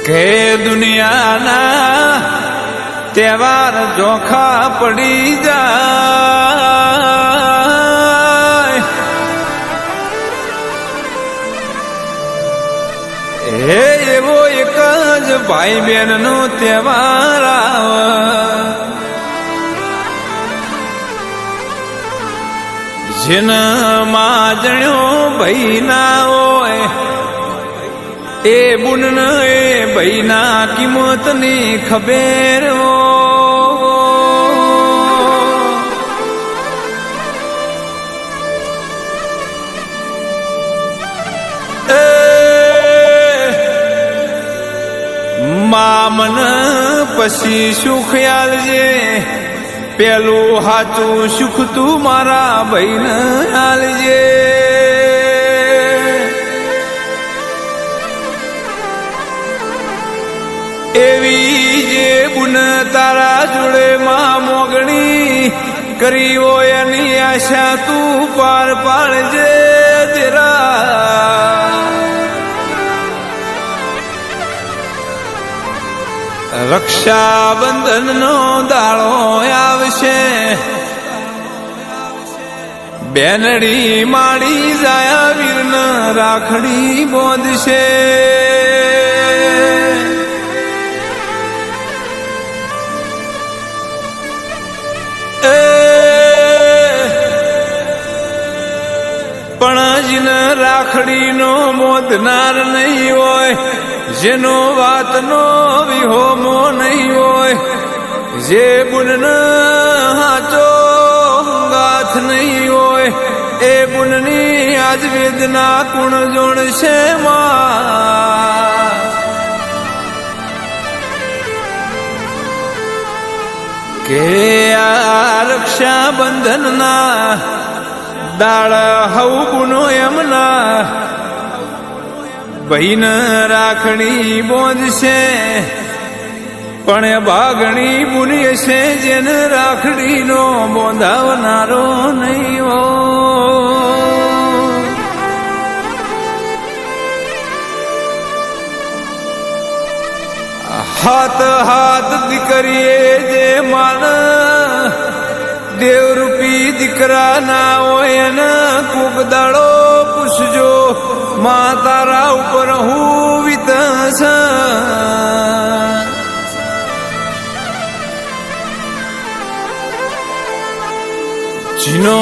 કે દુનિયાના તહેવાર જોખા પડી જાય હે એવો એક જ ભાઈ બહેન નો તહેવાર આવે જેના માજણ્યો ભાઈ ના હોય એ બુન એ ભાઈ ના કિંમત ની ખબર મામન પછી શું ખ્યાલ છે પેલું હાચું સુખ તું મારા ભાઈને હાલજે એવી જે બુન તારા જોડે માં મોગણી કરી હોય એની આશા તું પાર પાડજે તેરા રક્ષાબંધન નો દાડો આવશે બેનડી માડી જાય વીરન રાખડી બોંધશે પણ જીને રાખડીનો મોદનાર નહીં હોય જેનો વાતનો વિહોમો નહીં હોય જે બુનન હાચો ગાથ નહીં હોય એ બુનની આજ વેદના કુણ જોડશે માં કે આ રક્ષાબંધનના દાળ હવ ગુનો એમના ભાઈને રાખડી બોંધશે પણ ભાગણી બુની છે જેને રાખડીનો બોંધાવનારો નહીં હો હાથ હાથ દીકરીએ જે માન દેવરૂપી દીકરા ના હોય ને કોક દાડો પૂછજો માં તારા ઉપર હું વિતસ જીનો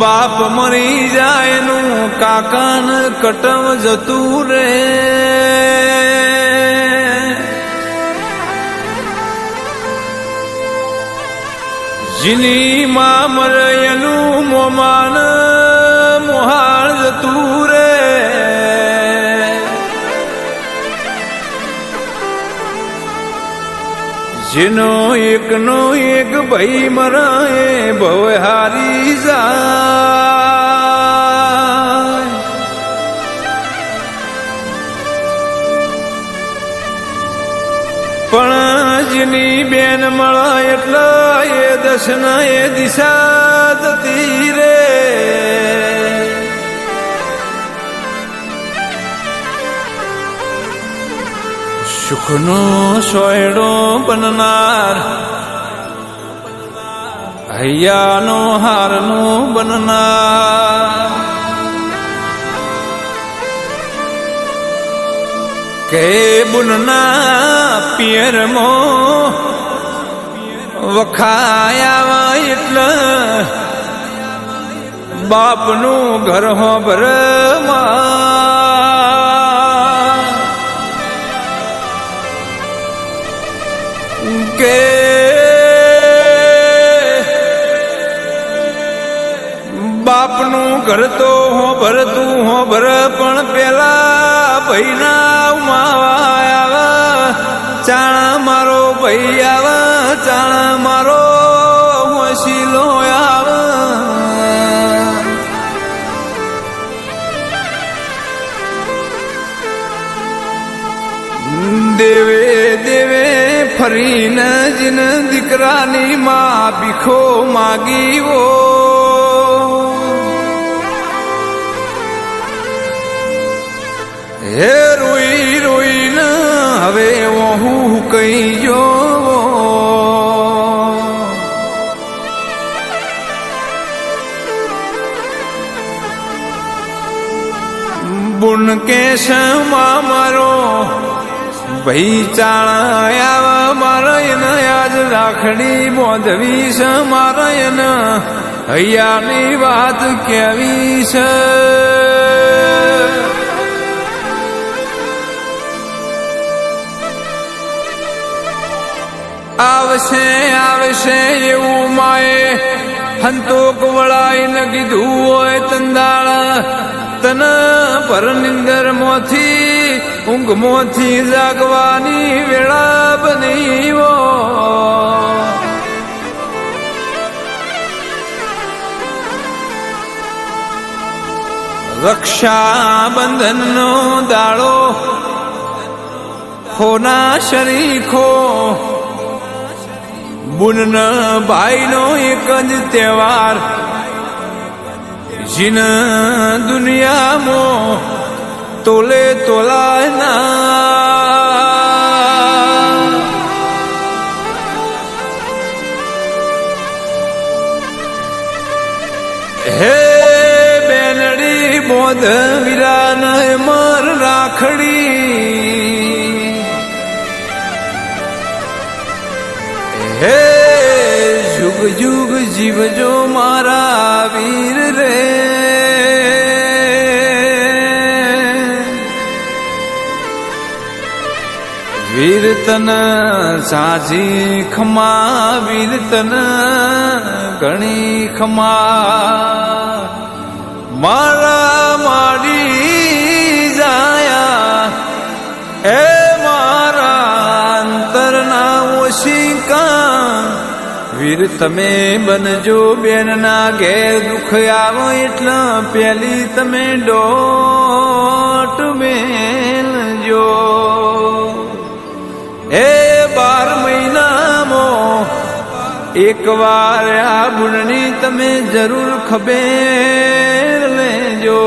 બાપ મરી જાય નું કાકાન કટમ જતું રે જીની માં મરે એનું મોમાન મોહાળ જતું રે જેનો એકનો એક ભાઈ મરાય ભવ હારી જાય પણ જેની બેન મળે એટલે એ દર્શન એ દિશા જતી રે સુખનો સોયડો બનનાર હૈયાનો હારનો બનનાર કે બુનના પિયરમો વખાયા એટલે બાપનું ઘર હો ભરમાં કે બાપનું ઘર તો હો ભર તું હો ભર પણ પેલા ભાઈના માવા ચાણા મારો ભાઈ આવે ચાણા મારો વસીલો આવે દેવે દેવે ફરીને જીન દીકરાની માં ભીખો માગીવો હે રોઈ રોઈને હવે કઈ જો બુન કેશમાં મારો ભાઈ ચાળાયા મારો એને આજ રાખડી બોંધવી છે મારો એને હૈયાની વાત કેવી છે આવશે આવશે એવું માએ હંતોક વળાઈને કીધું હોય તંદાળ તન પર નિંદર મોથી ઊંઘ મોથી જાગવાની વેળા બની રક્ષાબંધનનો દાડો ખોના શરીખો બુન ભાઈનો એક જ તહેવાર જીન દુનિયામાં તોલે તોલાય ના હે બેનડી બોધ વિરાન મર રાખડી હે જુગ જુગ જીવજો મારા વીર રે વીર તન સાજી ખમા વીર તન ઘણી ખમા મારા માડી જાયા એ મારા અંતરના ઓશિકા વીર તમે બનજો બેનના ઘેર દુઃખ આવો એટલે પેલી તમે ડોટ મેલજો એ 12 મહિનામાં એક વાર આ બુનની તમે જરૂર ખબર લેજો